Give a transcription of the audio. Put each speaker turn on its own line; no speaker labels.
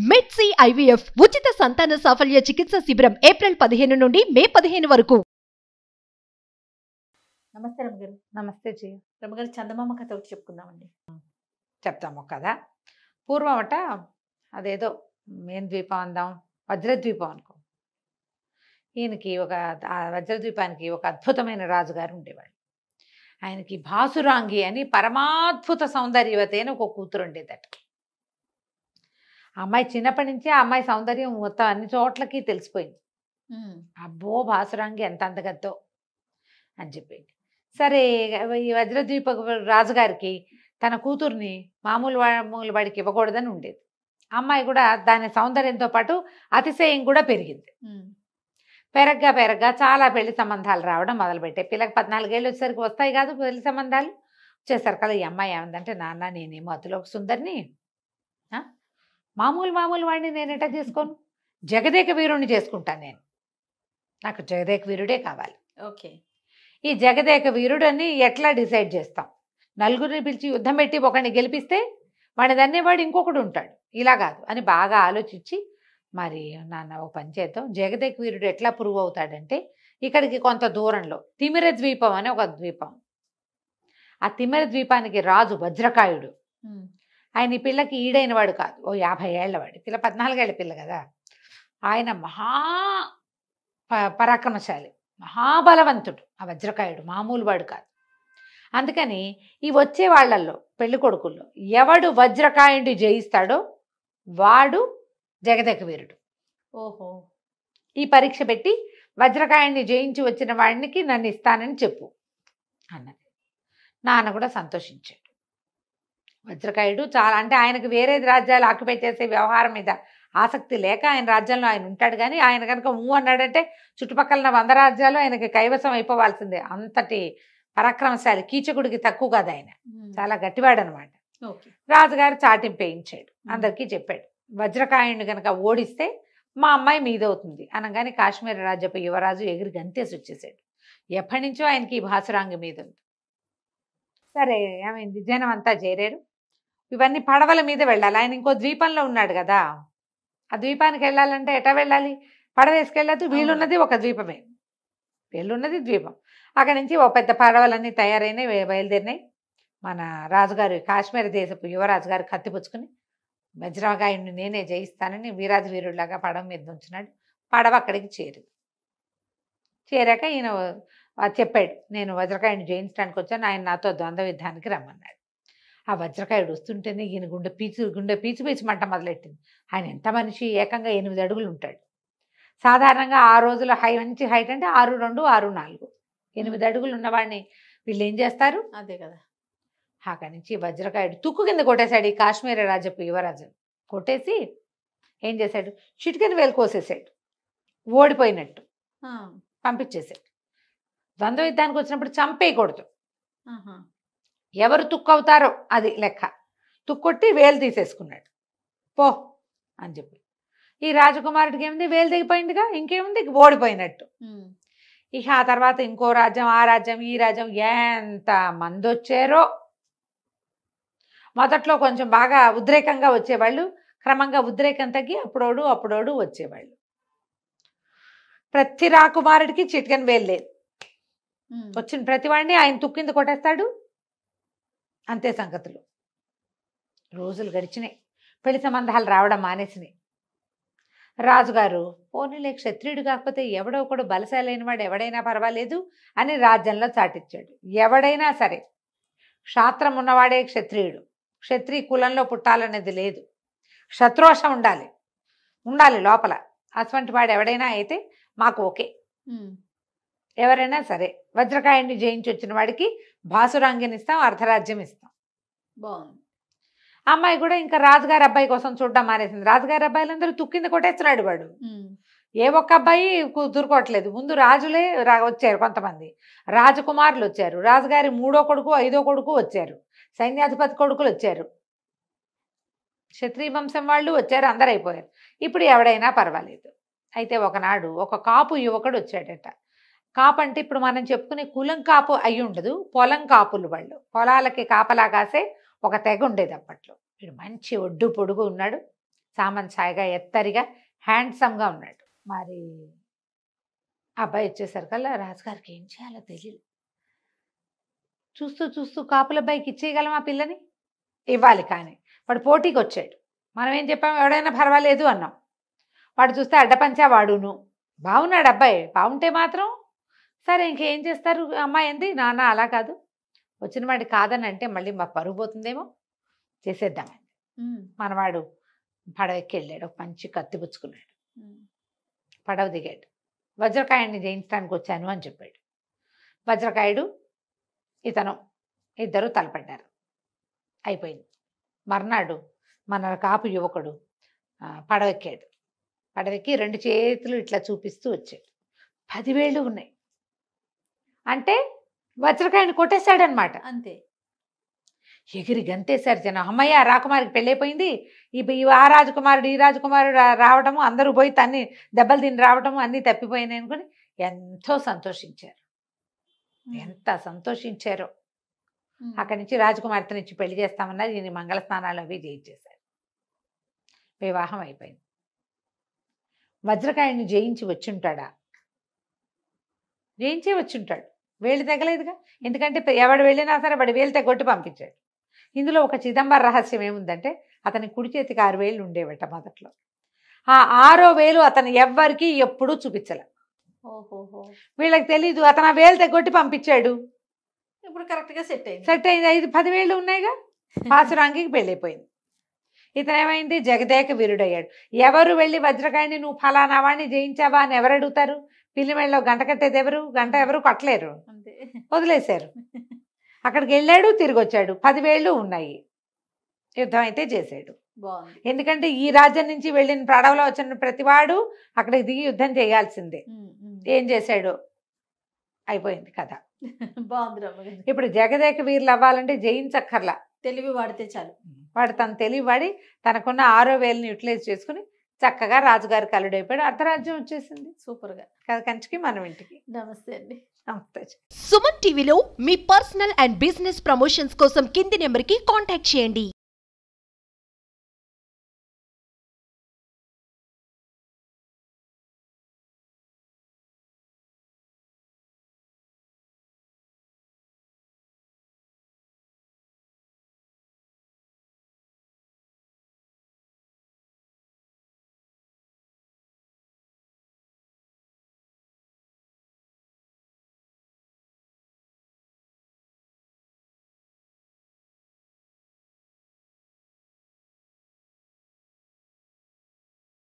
మెడ్సీ IVF ఉచిత సంతాన సాఫల్య చికిత్స శిబిరం ఏప్రిల్ 15 నుండి మే 15 వరకు.
నమస్తే రమగారు.
నమస్తే జీ.
రమగారు, చందమామ కథ ఒకటి చెప్పుకుందామండి.
చెప్తాము కదా. పూర్వం అదేదో మెయిన్ ద్వీపం అందాం, వజ్రద్వీపం అనుకో. ఈయనకి ఆ వజ్రద్వీపానికి ఒక అద్భుతమైన రాజుగారు ఉండేవాడు. ఆయనకి భాసురాంగి అని పరమాద్భుత సౌందర్యవతి అని ఒక కూతురు ఉండేదట. ఆ అమ్మాయి చిన్నప్పటి నుంచే ఆ అమ్మాయి సౌందర్యం మొత్తం అన్ని చోట్లకి తెలిసిపోయింది. అబ్బో భాసురాంగి ఎంత అందగత్తో అని చెప్పింది. సరే, ఈ వజ్రద్వీప రాజుగారికి తన కూతుర్ని మామూలు వాడికి ఇవ్వకూడదని ఉండేది. అమ్మాయి కూడా దాని సౌందర్యంతో పాటు అతిశయం కూడా పెరిగింది. పెరగ్గా చాలా పెళ్లి సంబంధాలు రావడం మొదలుపెట్టాయి. పిల్లకి 14 ఏళ్ళు వచ్చేసరికి వస్తాయి కాదు పెళ్లి సంబంధాలు. వచ్చేసరికి ఈ అమ్మాయి ఏమందంటే, నాన్న నేనేమో అతిలో ఒక సుందరిని, మామూలు వాడిని నేను ఎట్లా చేసుకోను, జగదేక వీరుణ్ణి చేసుకుంటాను, నాకు జగదేక వీరుడే కావాలి.
ఓకే,
ఈ జగదేక వీరుడని ఎట్లా డిసైడ్ చేస్తాం? నలుగురిని పిలిచి యుద్ధం పెట్టి ఒకరిని గెలిపిస్తే వాడు ఇంకొకడు ఉంటాడు, ఇలా కాదు అని బాగా ఆలోచించి, మరి నాన్న ఓ పని చేద్దాం, జగదేక వీరుడు ఎట్లా ప్రూవ్ అవుతాడంటే, ఇక్కడికి కొంత దూరంలో తిమిర ద్వీపం అని ఒక ద్వీపం. ఆ తిమిర ద్వీపానికి రాజు వజ్రకాయుడు. ఆయన ఈ పిల్లకి ఈడైన వాడు కాదు, ఓ 50 ఏళ్లవాడు. పిల్ల 14 ఏళ్ల పిల్ల కదా. ఆయన పరాక్రమశాలి, మహాబలవంతుడు. ఆ వజ్రకాయుడు మామూలు వాడు కాదు. అందుకని ఈ వచ్చే వాళ్ళల్లో పెళ్లి కొడుకుల్లో ఎవడు వజ్రకాయుడిని జయిస్తాడో వాడు జగదేక వీరుడు.
ఓహో,
ఈ పరీక్ష పెట్టి వజ్రకాయుడిని జయించి వచ్చిన వాడికి నన్ను ఇస్తానని చెప్పు అన్నది. నాన్న కూడా సంతోషించాడు. వజ్రకాయుడు చాలా, అంటే ఆయనకు వేరే రాజ్యాలు ఆక్యుపై చేసే వ్యవహారం మీద ఆసక్తి లేక ఆయన రాజ్యంలో ఆయన ఉంటాడు. కానీ ఆయన కనుక అన్నాడంటే చుట్టుపక్కల 100 రాజ్యాలు ఆయనకి కైవసం అయిపోవాల్సిందే. అంతటి పరాక్రమశాలి, కీచకుడికి తక్కువ కాదు ఆయన, చాలా గట్టివాడు అనమాట. రాజుగారు చాటింపేయించాడు, అందరికీ చెప్పాడు, వజ్రకాయుడిని కనుక ఓడిస్తే మా అమ్మాయి మీదవుతుంది అనగానే కాశ్మీర రాజ్యపు యువరాజు ఎగిరి గంతేసి వచ్చేసాడు. ఎప్పటి నుంచో ఆయనకి ఈ భాసురాంగి మీద ఉంది. సరే, ఏమైంది, జనం అంతా చేరారు. ఇవన్నీ పడవల మీద వెళ్ళాలి. ఆయన ఇంకో ద్వీపంలో ఉన్నాడు కదా. ఆ ద్వీపానికి వెళ్ళాలంటే ఎటా వెళ్ళాలి? పడవ వేసుకెళ్ళదు. వీళ్ళున్నది ఒక ద్వీపమే, వీళ్ళున్నది ద్వీపం. అక్కడి నుంచి ఓ పెద్ద పడవలన్నీ తయారైనాయి, బయలుదేరినాయి. మన రాజుగారు, కాశ్మీర దేశపు యువరాజు గారు కత్తి పుచ్చుకుని వజ్రకాయుడిని నేనే జయిస్తానని వీరాజు వీరుడిలాగా పడవ మీద ఉంచున్నాడు. పడవ అక్కడికి చేరాక ఈయన చెప్పాడు, నేను వజ్రకాయుడిని జయించడానికి వచ్చాను, ఆయన నాతో ద్వంద్వ యుద్ధానికి రమ్మన్నాడు. ఆ వజ్రకాయుడు వస్తుంటేనే ఈయన గుండె పీచు మంట మొదలెట్టింది. ఆయన ఎంత మనిషి, ఏకంగా 8 అడుగులు ఉంటాడు. సాధారణంగా ఆ రోజుల మంచి హైట్ అంటే 6'2", 6'4", 8 అడుగులు ఉన్నవాడిని వీళ్ళు ఏం చేస్తారు?
అదే కదా.
అక్కడి నుంచి వజ్రకాయుడు తుక్కు కింద కొట్టేశాడు ఈ కాశ్మీర రాజ్యపు యువరాజు. కొట్టేసి ఏం చేశాడు, చిటికెన వేలు కోసేసాడు. ఓడిపోయినట్టు పంపించేశాడు. ద్వంద్వ యుద్ధానికి వచ్చినప్పుడు చంపేయకూడదు, ఎవరు తుక్కు అవుతారో అది లెక్క. తుక్కొట్టి వేలు తీసేసుకున్నాడు. పో అని చెప్పి ఈ రాజకుమారుడికి ఏముంది, వేలు దిగిపోయిందిగా, ఇంకేముంది, ఓడిపోయినట్టు. ఇక ఆ తర్వాత ఇంకో రాజ్యం, ఆ రాజ్యం, ఈ రాజ్యం, ఎంత మంది వచ్చారో. మొదట్లో కొంచెం బాగా ఉద్రేకంగా వచ్చేవాళ్ళు, క్రమంగా ఉద్రేకం తగ్గి అప్పుడోడు వచ్చేవాళ్ళు. ప్రతి రాకుమారుడికి చిటికెన వేలు లేదు. వచ్చిన ప్రతి వాడిని ఆయన తుక్కింద కొట్టేస్తాడు. అంతే సంగతులు. రోజులు గడిచినాయి, పెళ్లి సంబంధాలు రావడం మానేసినాయి. రాజుగారు పోనీలే, క్షత్రియుడు కాకపోతే ఎవడో ఒకడు బలశాలైన వాడు ఎవడైనా పర్వాలేదు అని రాజ్యంలో చాటిచ్చాడు. ఎవడైనా సరే క్షాత్రం ఉన్నవాడే క్షత్రియుడు, క్షత్రియ కులంలో పుట్టాలనేది లేదు, శత్రోషం ఉండాలి లోపల. అటువంటి వాడు ఎవడైనా అయితే మాకు ఓకే. ఎవరైనా సరే వజ్రకాయుడిని జయించి వచ్చిన వాడికి భాసురాంగిని ఇస్తాం, అర్ధరాజ్యం ఇస్తాం.
బాగుంది.
అమ్మాయి కూడా ఇంకా రాజుగారి అబ్బాయి కోసం చూడడం మానేసింది. రాజుగారి అబ్బాయిలందరూ తుక్కింద కొట్టేస్తున్నాడు వాడు. ఏ ఒక్క అబ్బాయి దొరకట్లేదు. ముందు రాజులే వచ్చారు, కొంతమంది రాజకుమారులు వచ్చారు, రాజుగారి 3వ కొడుకు 5వ కొడుకు వచ్చారు, సైన్యాధిపతి కొడుకులు వచ్చారు, క్షత్రియ వంశం వాళ్ళు వచ్చారు, అందరు అయిపోయారు. ఇప్పుడు ఎవడైనా పర్వాలేదు. అయితే ఒకనాడు ఒక కాపు యువకుడు వచ్చాడట. కాపు అంటే ఇప్పుడు మనం చెప్పుకునే కులం కాపు అయి ఉండదు, పొలం కాపులు వాళ్ళు. పొలాలకి కాపలా కాసే ఒక తెగ ఉండేది అప్పట్లో. వీడు మంచి ఒడ్డు పొడుగు ఉన్నాడు, సామన్ సాయిగా ఎత్తరిగా హ్యాండ్సమ్గా ఉన్నాడు. మరి అబ్బాయి వచ్చేసరికల్లా రాజుగారికి ఏం చేయాలో తెలియదు. చూస్తూ చూస్తూ కాపుల అబ్బాయికి ఇచ్చేయగలం ఆ పిల్లని, ఇవ్వాలి. కానీ వాడు పోటీకి వచ్చాడు. మనం ఏం చెప్పాం, ఎవడైనా పర్వాలేదు అన్నాం. వాడు చూస్తే అడ్డపంచా వాడును. బాగున్నాడు అబ్బాయి, బాగుంటే మాత్రం సరే ఇంకేం చేస్తారు. అమ్మాయి ఏంది, నాన్న అలా కాదు, వచ్చిన వాడి కాదని అంటే మళ్ళీ మా పరుగు పోతుందేమో, చేసేద్దామని మనవాడు పడవెక్కి వెళ్ళాడు. ఒక మంచి కత్తి పుచ్చుకున్నాడు, పడవ దిగాడు. వజ్రకాయుడిని జయించడానికి వచ్చాను అని చెప్పాడు. వజ్రకాయుడు ఇతను ఇద్దరు తలపడ్డారు. అయిపోయింది. మర్నాడు మన కాపు యువకుడు పడవెక్కాడు. పడవెక్కి 2 చేతులు ఇట్లా చూపిస్తూ వచ్చాడు. 10 వేళ్ళు ఉన్నాయి అంటే వజ్రకాయుడిని కొట్టేశాడనమాట.
అంతే.
ఎగిరి గంతేశారు జనం. అమ్మయ్య, రాకుమారికి పెళ్ళైపోయింది. ఈ ఆ రాజకుమారుడు ఈ రాజకుమారుడు రావడము, అందరూ పోయి తన్ని దెబ్బలు తిని రావడము అన్నీ తప్పిపోయినాయి అనుకుని ఎంతో సంతోషించారు. ఎంత సంతోషించారో. అక్కడి నుంచి రాజకుమార్తెని ఇచ్చి పెళ్లి చేస్తామన్నారు. ఈయన మంగళ స్నానాలు అవి చేయించేశారు. వివాహం అయిపోయింది. వజ్రకాయుడిని జయించి వచ్చుంటాడా? జయించే వచ్చుంటాడు. వేళ్ళు తెగలేదుగా. ఎందుకంటే ఎవడు వెళ్ళినా సరే వాడి వేలు తెగొట్టి పంపించాడు. ఇందులో ఒక చిదంబర రహస్యం ఏముందంటే, అతని కుడి చేతికి 6 వేళ్ళు ఉండేవట మొదట్లో. ఆ 6వ వేలు అతను ఎవ్వరికి ఎప్పుడూ చూపించలే.
ఓహోహో.
వీళ్ళకి తెలీదు. అతను ఆ వేలు తెగొట్టి పంపించాడు.
ఇప్పుడు కరెక్ట్ గా సెట్ అయింది.
సెట్ అయింది. 10 వేళ్ళు ఉన్నాయిగా. పాసురాంగికి పెళ్ళైపోయింది. ఇతను ఏమైంది, జగదేక వీరుడయ్యాడు. ఎవరు వెళ్ళి వజ్రకాయుడిని నువ్వు ఫలానా వాడిని జయించావా అని ఎవరు అడుగుతారు? పిల్లి మెళ్ళలో గంట కట్టేది ఎవరు? గంట ఎవరు కట్టలేరు,
అంతే, వదిలేశారు.
అక్కడికి వెళ్ళాడు, తిరిగి వచ్చాడు. 10 వేళ్ళు ఉన్నాయి. యుద్ధం అయితే చేశాడు.
బాగుంది.
ఎందుకంటే ఈ రాజ్యం నుంచి వెళ్ళిన పడవలో వచ్చిన ప్రతివాడు అక్కడికి దిగి యుద్ధం చేయాల్సిందే. ఏం చేశాడు, అయిపోయింది కథ.
బాగుంది రమ్మగారు.
ఇప్పుడు జగదేక వీరులు అవ్వాలంటే జయించక్కర్లా,
తెలివి వాడితే చాలు.
వాడు తన తెలివి వాడి తనకున్న 6వ వేలుని యూటిలైజ్ చేసుకుని చక్కగా రాజుగారి కలుడైపోయాడు. అర్ధరాజ్యం వచ్చేసింది.
సూపర్ గా.
కంచికి మనం ఇంటికి.
నమస్తే అండి.
నమస్తే.
సుమన్ టీవీలో మీ పర్సనల్ అండ్ బిజినెస్ ప్రమోషన్స్ కోసం కింది నెంబర్కి కాంటాక్ట్ చేయండి.